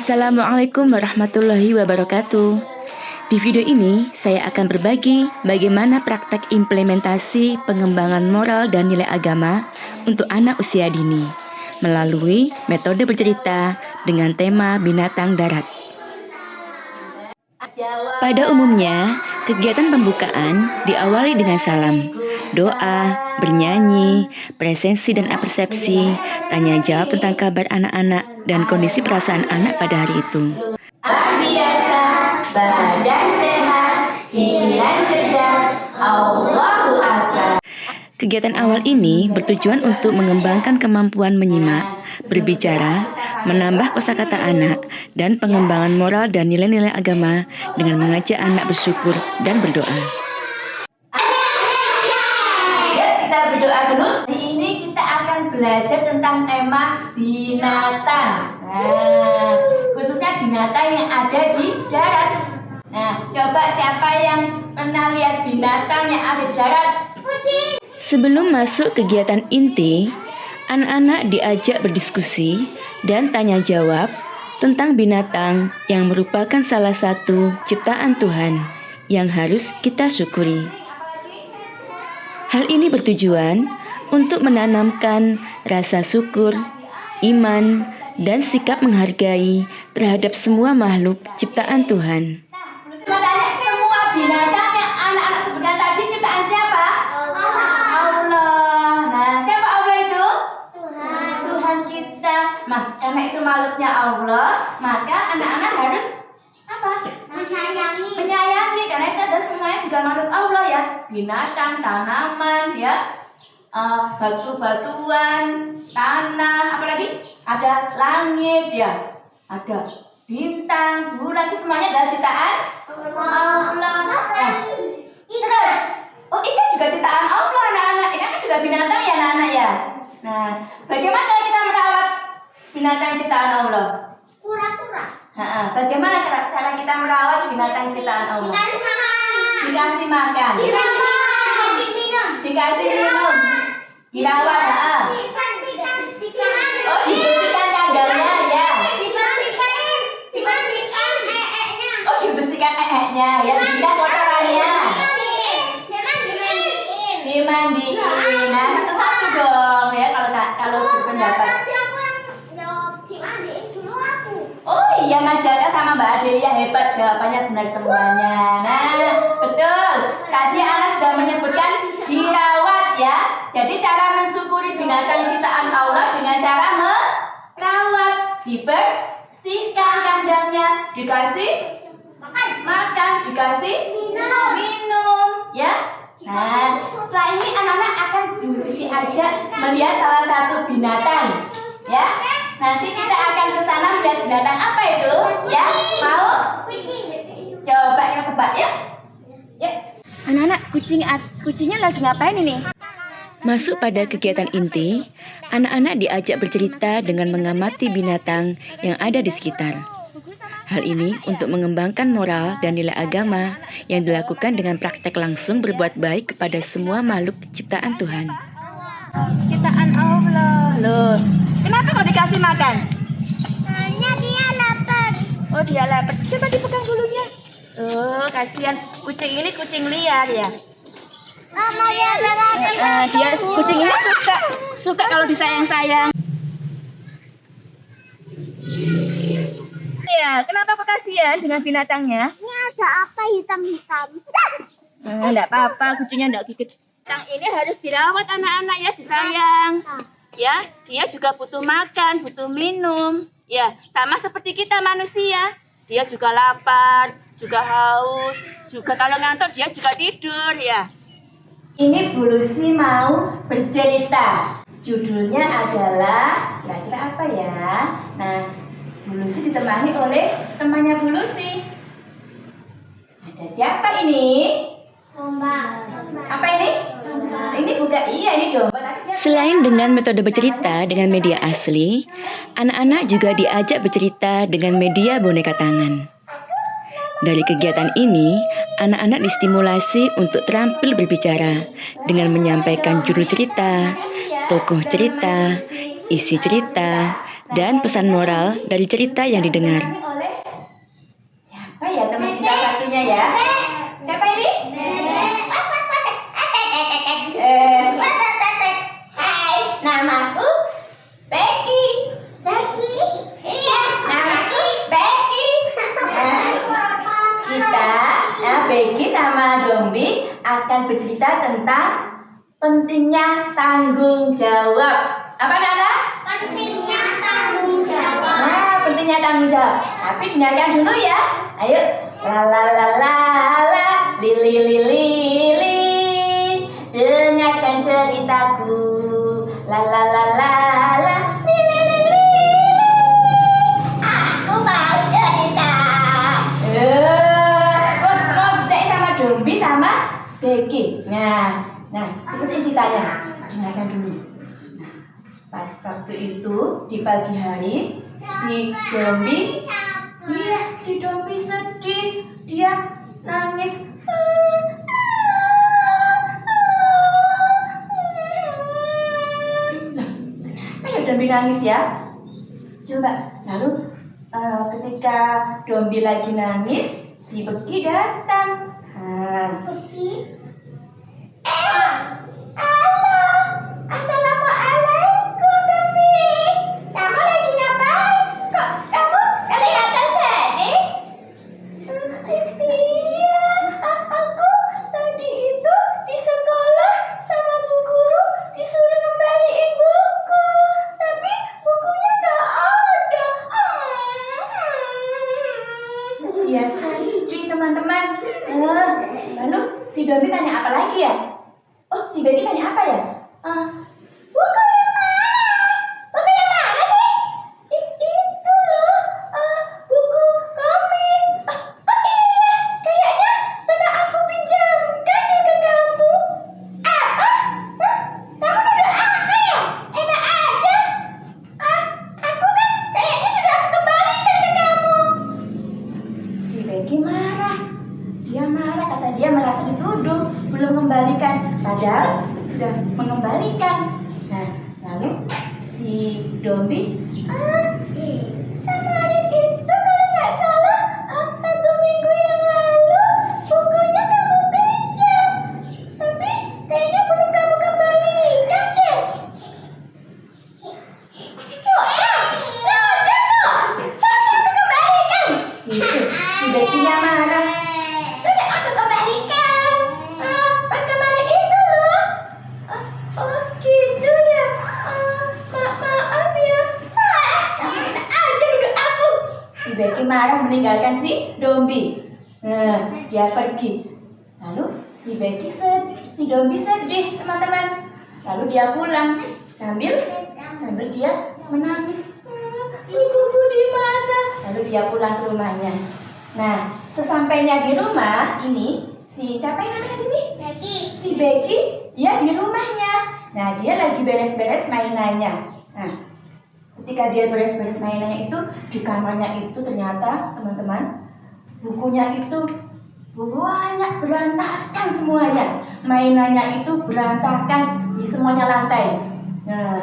Assalamualaikum warahmatullahi wabarakatuh. Di video ini, saya akan berbagi bagaimana praktek implementasi pengembangan moral dan nilai agama untuk anak usia dini melalui metode bercerita dengan tema binatang darat. Pada umumnya, kegiatan pembukaan diawali dengan salam, doa, bernyanyi, presensi dan persepsi, tanya jawab tentang kabar anak-anak dan kondisi perasaan anak pada hari itu. Biasa, badan sehat, pikiran cerdas, Allahu Akbar. Kegiatan awal ini bertujuan untuk mengembangkan kemampuan menyimak, berbicara, menambah kosakata anak, dan pengembangan moral dan nilai-nilai agama dengan mengajak anak bersyukur dan berdoa. Yuk kita berdoa dulu. Hari ini kita akan belajar tentang tema binatang. Nah, khususnya binatang yang ada di darat. Nah, coba siapa yang pernah lihat binatang yang ada di darat? Kucing. Sebelum masuk kegiatan inti, anak-anak diajak berdiskusi dan tanya jawab tentang binatang yang merupakan salah satu ciptaan Tuhan yang harus kita syukuri. Hal ini bertujuan untuk menanamkan rasa syukur, iman, dan sikap menghargai terhadap semua makhluk ciptaan Tuhan. Nah, tanya semua binatang yang anak-anak sebutkan tadi ciptaan siapa? Allah. Nah, siapa Allah itu? Tuhan kita. Nah, karena itu makhluknya Allah, maka anak-anak harus apa? Menyayangi. Karena itu ada semuanya juga makhluk Allah ya. Binatang, tanaman, ya, batu-batuan, tanah, apalagi ada langit ya, ada bintang, bulan, itu semuanya adalah ciptaan Allah. Terus, oh ikan juga ciptaan Allah anak-anak. Ikan kan juga binatang ya anak-anak ya. Nah, bagaimana cara kita merawat binatang ciptaan Allah? Bagaimana cara kita merawat binatang ciptaan Allah? Dikasih makan. Dikasih minum. Dirawat. Oh, dibersihkan kandangnya ya. Oh, dibersihkan eheknya ya. Dibersihkan kotorannya. Dimandiin. Nah, satu-satu dong ya kalau berpendapat. Oh iya, Mas Jaka sama Mbak Adelia hebat, jawabannya benar semuanya. Nah, betul. Tadi anak sudah menyebutkan dirawat ya. Jadi cara mensyukuri binatang ciptaan Allah dengan cara merawat, dibersihkan kandangnya, dikasih makan, dikasih minum ya. Nah, setelah ini anak-anak akan diajak melihat salah satu binatang ya. Nanti kita akan ke sana melihat binatang apa itu ya. Mau? Coba kita tebak ya. Anak-anak, kucingnya lagi ngapain ini? Masuk pada kegiatan inti, anak-anak diajak bercerita dengan mengamati binatang yang ada di sekitar. Hal ini untuk mengembangkan moral dan nilai agama yang dilakukan dengan praktek langsung berbuat baik kepada semua makhluk ciptaan Tuhan. Ciptaan Allah. Loh, kenapa kok dikasih makan? Soalnya dia lapar. Oh, dia lapar. Coba dipegang bulunya. Oh, kasihan. Kucing ini kucing liar ya. Mama lihat Dia kucing ini suka kalau disayang-sayang. Ya, kenapa kok kasihan dengan binatangnya? Ini ada apa hitam-hitam? Enggak apa-apa, kucingnya enggak gigit. Binatang ini harus dirawat anak-anak ya, disayang. Ya, dia juga butuh makan, butuh minum. Ya, sama seperti kita manusia. Dia juga lapar, juga haus, juga kalau ngantuk dia juga tidur ya. Ini Bu Lucy mau bercerita. Judulnya adalah kira-kira apa ya? Nah, Bu Lucy ditemani oleh temannya Bu Lucy. Ada siapa ini? Domba. Apa ini? Ini bukan, iya ini domba. Selain dengan metode bercerita dengan media asli, anak-anak juga diajak bercerita dengan media boneka tangan. Dari kegiatan ini, anak-anak distimulasi untuk terampil berbicara dengan menyampaikan judul cerita, tokoh cerita, isi cerita, dan pesan moral dari cerita yang didengar. Oleh siapa ya teman kita satunya ya? Siapa ini? Hai, namaku Becky. Becky. Iya, namaku Becky. Becky sama Dombi akan bercerita tentang pentingnya tanggung jawab. Apa Nana? Pentingnya tanggung jawab. Nah, pentingnya tanggung jawab. Tapi dengarkan dulu ya. Ayo. La la la la la, li li li li li. Dengarkan ceritaku. La la la la la, li li li li. Aku mau cerita. Sama Dombi sama Becky. Nah, seperti ceritanya. Dengarkan dulu. Waktu itu di pagi hari si Dombi sedih, dia nangis. Ayo Dombi nangis ya. Coba. Lalu ketika Dombi lagi nangis, si Becky datang. Becky. Halo, assalamualaikum Dombi. Kamu lagi ngapain? Kok kamu kelihatan sedih? Iya, aku tadi itu di sekolah sama bu guru disuruh kembaliin buku, tapi bukunya nggak ada. Dia sedih teman-teman. Lalu si Dombi tanya apa lagi ya? Oh, si Becky tanya apa ya? Buku yang mana? Buku yang mana sih? Itu loh, buku komik. Iya, kayaknya pernah aku pinjamkan ya ke kamu. Apa? Kamu nuduh aku ya? Enak aja. Aku kan kayaknya sudah aku kembalikan ke kamu. Si Becky marah. Dia marah, kata dia merasa dituduh, belum mengembalikan, padahal sudah mengembalikan. Nah, lalu si Dombi, kemarin itu kalau nggak salah 1 minggu yang lalu bukunya kamu pinjam, tapi kayaknya belum kamu kembalikan deh. Sudah aku kembalikan. Gitu, si Becky-nya marah. Sudah aku kembalikan. Pas kemarin itu loh. Oh gitu ya. Maaf ya. Kamu enak aja duduk aku. Si Becky marah meninggalkan si Dombi. Dia pergi. Lalu si Dombi sedih teman-teman. Lalu dia pulang sambil dia menangis. Buku di mana? Lalu dia pulang ke rumahnya. Nah, sesampainya di rumah ini, siapa yang namanya ini? Becky. Si Becky, dia di rumahnya. Nah, dia lagi beres-beres mainannya. Nah, ketika dia beres-beres mainannya itu, di kamarnya itu ternyata, teman-teman, bukunya itu banyak berantakan semuanya. Mainannya itu berantakan di semuanya lantai. Nah,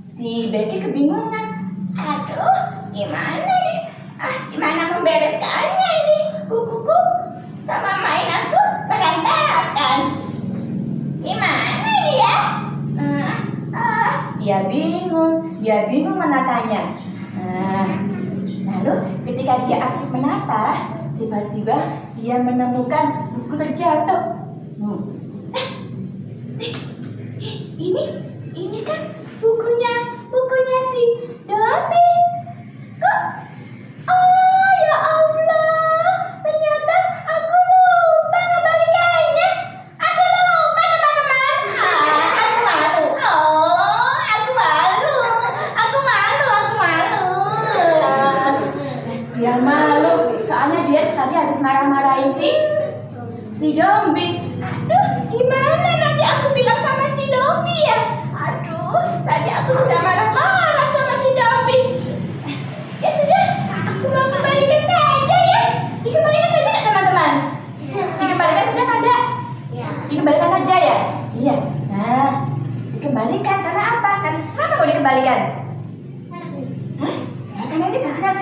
si Becky kebingungan. Aduh, gimana nih? Gimana membereskannya ini? Bukuku sama mainanku berantakan. Gimana ini ya? Dia bingung menatanya. Lalu ketika dia asik menata, tiba-tiba dia menemukan buku terjatuh. Ini kan bukunya si Dombi. Kok? Oh ya Allah, ternyata aku lupa mengembalikannya. Aku lupa teman-teman. Aku malu. Aku malu. Dia malu, soalnya dia tadi habis marah-marahin si Dombi. Aduh, gimana nanti aku bilang sama si Dombi ya? Aduh, tadi aku sudah marah-marah sama si Dombi. Ya sudah, aku mau kembalikan saja ya. Dikembalikan saja nggak teman-teman? Dikembalikan saja nggak? Dikembalikan saja ya? Iya. Nah, dikembalikan karena apa? Kenapa mau dikembalikan?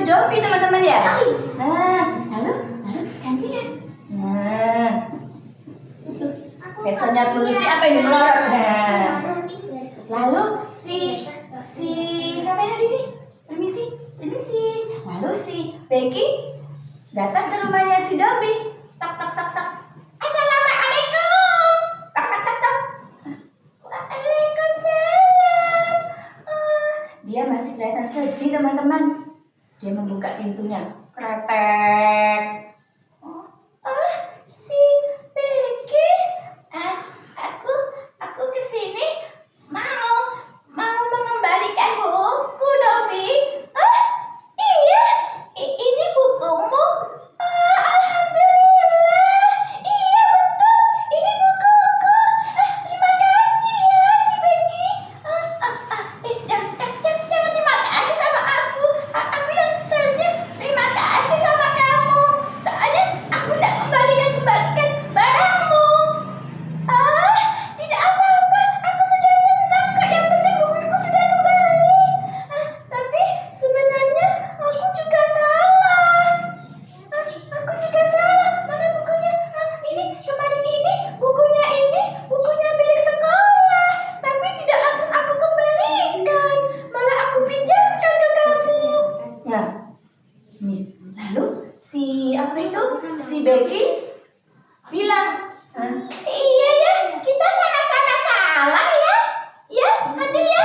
Dobby teman-teman ya. Nah, lalu gantian. Nah, biasanya polisi apa ini melorot. Nah, lalu si siapa yang tadi? Permisi. Lalu si Becky datang ke rumahnya si Dobby. Tak. Assalamualaikum. Tak. Waalaikumsalam. Dia masih kelihatan sedih teman-teman. Dia membuka pintunya. Kretek. Si Becky. Aku kesini mau mengembalikan buku, Dobby. Iya, ini bukumu. Alhamdulillah. Iya betul, ini bukuku. Terima kasih ya si Becky. Jangan terima kasih sama aku. Aku yang seharusnya terima kasih sama kamu. Soalnya aku tidak kembalikan barangmu. Tidak apa-apa. Aku sudah senang kok. Yang penting bukuku sudah kembali. Tapi sebenarnya aku juga salah. Mana bukunya? Ini kemarin ini bukunya milik sekolah. Tapi tidak langsung aku kembalikan. Malah aku pinjamkan ke kamu. Ya. Nih. Lalu si Becky bilang, iya ya, kita sama-sama salah ya. Ya, Ade ya.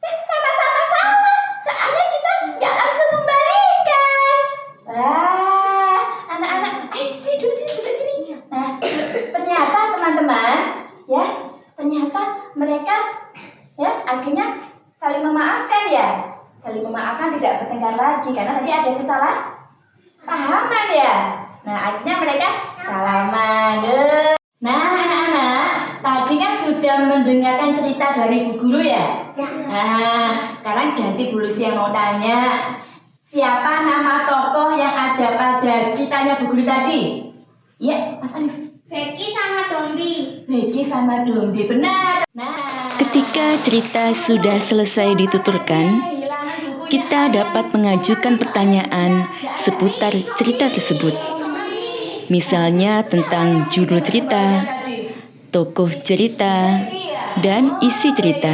Sama-sama salah. Soalnya kita nggak langsung kembalikan. Wah, anak-anak, sini duduk sini. Nah, ternyata teman-teman, ya, ternyata mereka, ya, akhirnya saling memaafkan ya. Saling memaafkan, tidak bertengkar lagi karena tadi ada kesalahpahaman ya. Nah, akhirnya mereka salaman. Nah, anak-anak, tadi kan sudah mendengarkan cerita dari Bu Guru ya. Nah, sekarang ganti Bu Lucy yang mau tanya. Siapa nama tokoh yang ada pada ceritanya Bu Guru tadi? Iya, Mas Alif. Becky sama Dobby. Becky sama Dobby, benar. Nah, Ketika cerita sudah selesai dituturkan, kita dapat mengajukan pertanyaan seputar cerita tersebut. Misalnya tentang judul cerita, tokoh cerita, dan isi cerita.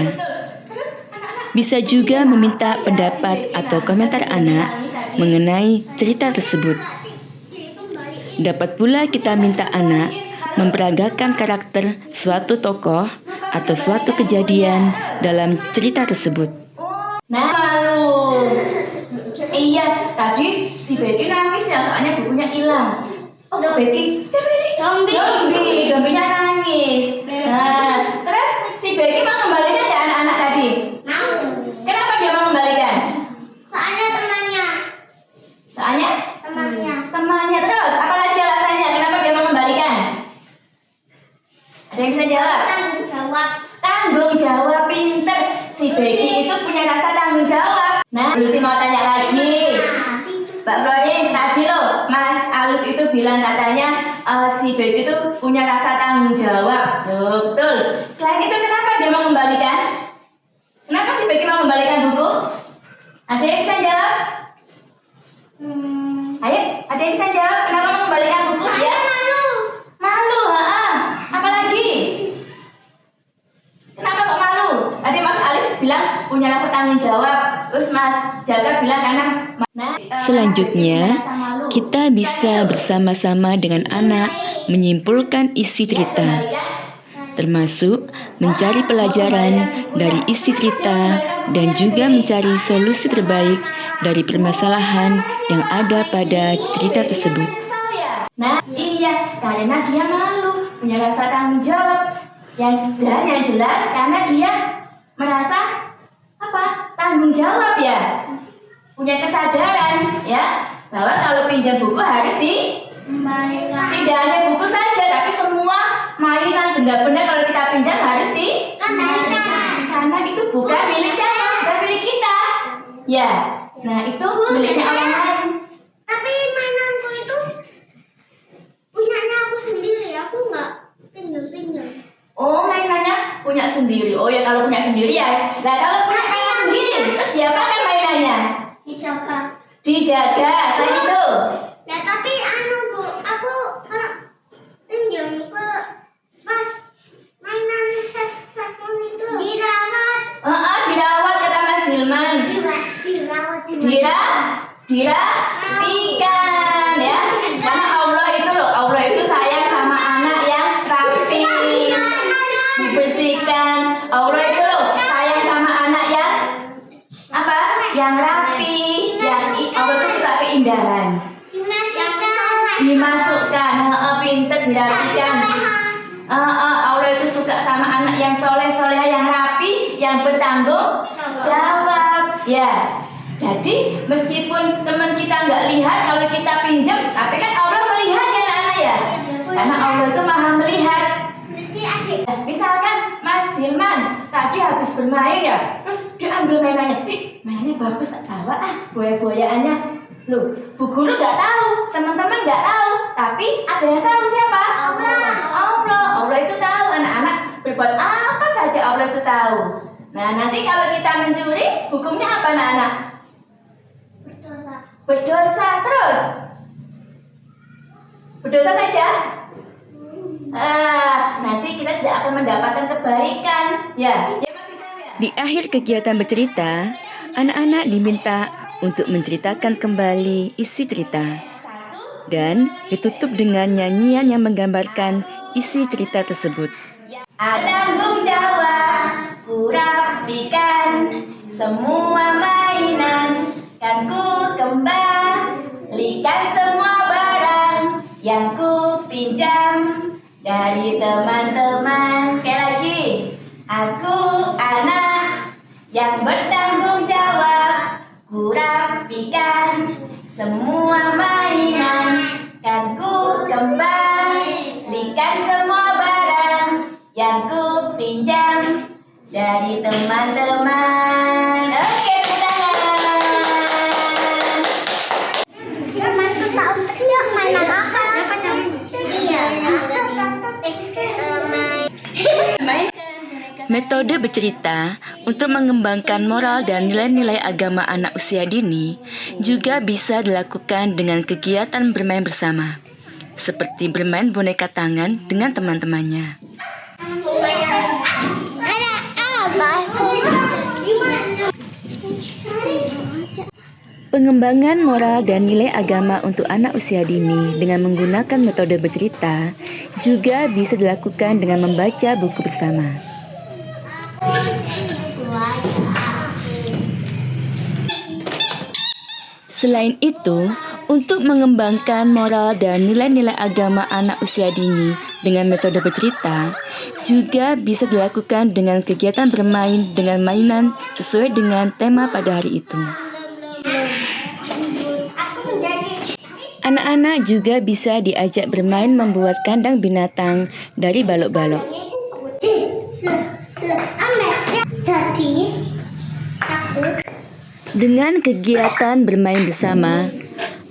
Bisa juga meminta pendapat atau komentar anak mengenai cerita tersebut. Dapat pula kita minta anak memperagakan karakter suatu tokoh atau suatu kejadian dalam cerita tersebut. Nah, malu. Iya, tadi si Becky nangis ya, soalnya bukunya hilang. Oh, Becky, siapa ini? Dombinya nangis. Nah, terus si Becky mau kembalikan ya anak-anak tadi? Mau. Kenapa dia mau kembalikan? Soalnya Temannya terus. Apalagi alasannya? Kenapa dia mau kembalikan? Ada yang bisa jawab? Tanggung jawab, pinter. Si Becky itu punya rasa tanggung jawab. Nah, Lucy mau tanya lagi. Mbak Florence, tadi loh Mas Alif itu bilang katanya si Becky itu punya rasa tanggung jawab. Betul. Selain itu kenapa dia mau mengembalikan? Kenapa si Becky mau mengembalikan buku? Ada yang bisa jawab? Ayo, ada yang bisa jawab? Kenapa mau mengembalikan buku? Ya? Malu, apalagi? Kenapa kok malu? Tadi Mas Alif bilang punya rasa tanggung jawab. Terus Mas Jaka bilang karena Selanjutnya, kita bisa bersama-sama dengan anak menyimpulkan isi cerita, termasuk mencari pelajaran dari isi cerita dan juga mencari solusi terbaik dari permasalahan yang ada pada cerita tersebut. Nah, iya, karena dia malu, punya rasa tanggung jawab. Yang jelas karena dia merasa tanggung jawab ya. Punya kesadaran ya bahwa kalau pinjam buku harus tidak hanya buku saja tapi semua mainan benda-benda kalau kita pinjam harus karena itu bukan milik siapa, bukan milik kita ya. Nah, itu miliknya orang lain. Tapi mainanku itu punyanya aku sendiri, aku nggak pinjam. Oh, mainannya punya sendiri. Oh ya, kalau punya sendiri ya. Nah, kalau punya mainan sendiri terus diapakan mainannya? dijaga, selain itu. Ya tapi Bu, aku kalau pinjam ke pas mainan saxophone itu dirawat. Dirawat kata Mas Hilman. Dirapikan ya. Karena Allah itu sayang sama anak yang rapi, dibersihkan. Allah itu sayang sama anak yang apa? Yang rapi, Allah itu suka keindahan. Dimasukkan, pinter, dirapikan. Allah itu suka sama anak yang soleh-soleha, yang rapi, yang bertanggung jawab. Ya, jadi meskipun teman kita nggak lihat kalau kita pinjam, tapi kan Allah melihat ya anak-anak ya. Karena Allah itu maha melihat. Misalkan Mas Hilman tadi habis bermain ya, terus dia ambil mainannya. Mainannya bagus, tak bawa boya-boyaannya. Loh, Bu Guru nggak tahu, teman-teman nggak tahu, tapi ada yang tahu siapa? Allah itu tahu anak-anak berbuat apa saja, Allah itu tahu. Nah, nanti kalau kita mencuri, hukumnya apa anak-anak? Berdosa terus. Berdosa saja. Nanti kita tidak akan mendapatkan kebaikan. Ya masih sama ya? Di akhir kegiatan bercerita, anak-anak diminta untuk menceritakan kembali isi cerita dan ditutup dengan nyanyian yang menggambarkan isi cerita tersebut. Tanggung jawab, ku rapikan semua mainan, kan ku kembalikan semua barang yang ku pinjam dari teman-teman. Sekali lagi, aku anak yang bertanggung jawab, ku rapikan semua mainan, kan ku kembalikan semua barang yang ku pinjam dari teman-teman. Oke, tepuk tangan. Temanku tahu yuk mainan apa? Iya. Metode bercerita untuk mengembangkan moral dan nilai-nilai agama anak usia dini juga bisa dilakukan dengan kegiatan bermain bersama, seperti bermain boneka tangan dengan teman-temannya. Pengembangan moral dan nilai agama untuk anak usia dini dengan menggunakan metode bercerita juga bisa dilakukan dengan membaca buku bersama. Selain itu, untuk mengembangkan moral dan nilai-nilai agama anak usia dini dengan metode bercerita juga bisa dilakukan dengan kegiatan bermain dengan mainan sesuai dengan tema pada hari itu. Anak-anak juga bisa diajak bermain membuat kandang binatang dari balok-balok. Dengan kegiatan bermain bersama,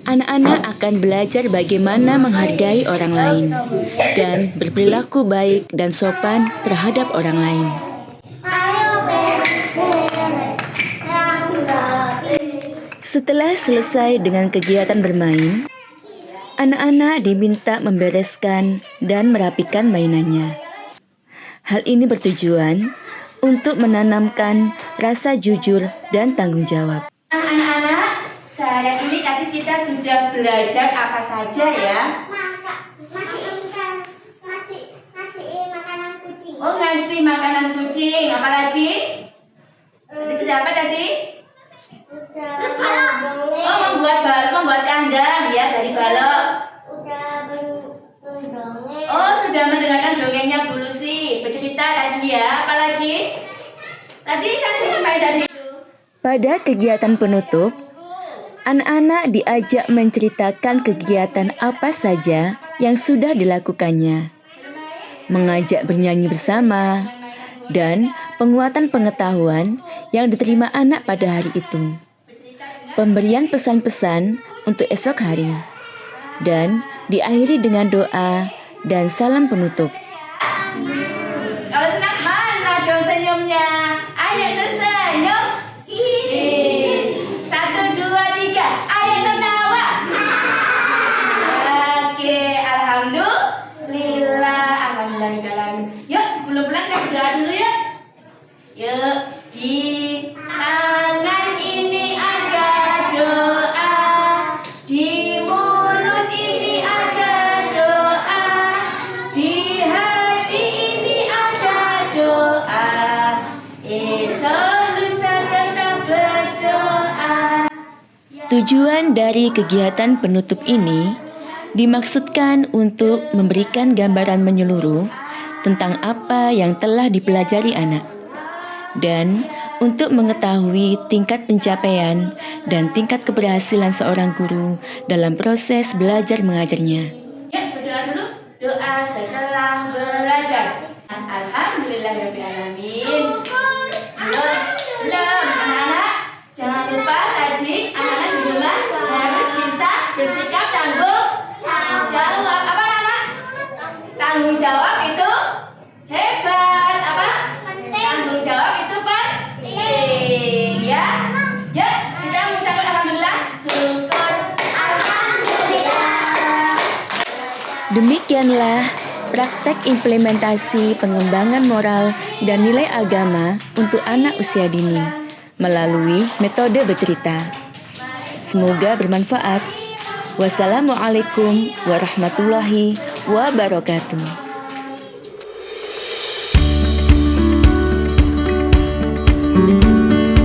anak-anak akan belajar bagaimana menghargai orang lain dan berperilaku baik dan sopan terhadap orang lain. Setelah selesai dengan kegiatan bermain, anak-anak diminta membereskan dan merapikan mainannya. Hal ini bertujuan untuk menanamkan rasa jujur dan tanggung jawab. Anak-anak, sehari ini tadi kita sudah belajar apa saja ya? Ngasih makanan kucing. Oh, ngasih makanan kucing. Apalagi? Tadi sudah apa tadi? Oh, membuat kandang ya dari balok. Oh, sudah mendengarkan dongengnya Bu Lucy. Bercerita tadi ya. Apalagi? Tadi saya ngapain tadi itu? Pada kegiatan penutup, anak-anak diajak menceritakan kegiatan apa saja yang sudah dilakukannya, mengajak bernyanyi bersama, dan penguatan pengetahuan yang diterima anak pada hari itu. Pemberian pesan-pesan untuk esok hari, dan diakhiri dengan doa dan salam penutup. Kalau senang mana dong senyumnya? Ayo tersenyum. 1, 2, 3. Ayo Tujuan dari kegiatan penutup ini dimaksudkan untuk memberikan gambaran menyeluruh tentang apa yang telah dipelajari anak, dan untuk mengetahui tingkat pencapaian dan tingkat keberhasilan seorang guru dalam proses belajar mengajarnya. Ya, berdoa dulu. Doa setelah belajar. Alhamdulillahirrahmanirrahim. Belum, anak-anak. Jangan lupa tadi anak-anak di rumah harus bisa bersikap tanggung jawab. Apa anak-anak? Tanggung jawab itu hebat. Apa? Tanggung jawab itu penting. Ya, ya, kita mengucapkan alhamdulillah. Syukur. Demikianlah praktek implementasi pengembangan moral dan nilai agama untuk anak usia dini melalui metode bercerita. Semoga bermanfaat. Wassalamualaikum warahmatullahi wabarakatuh.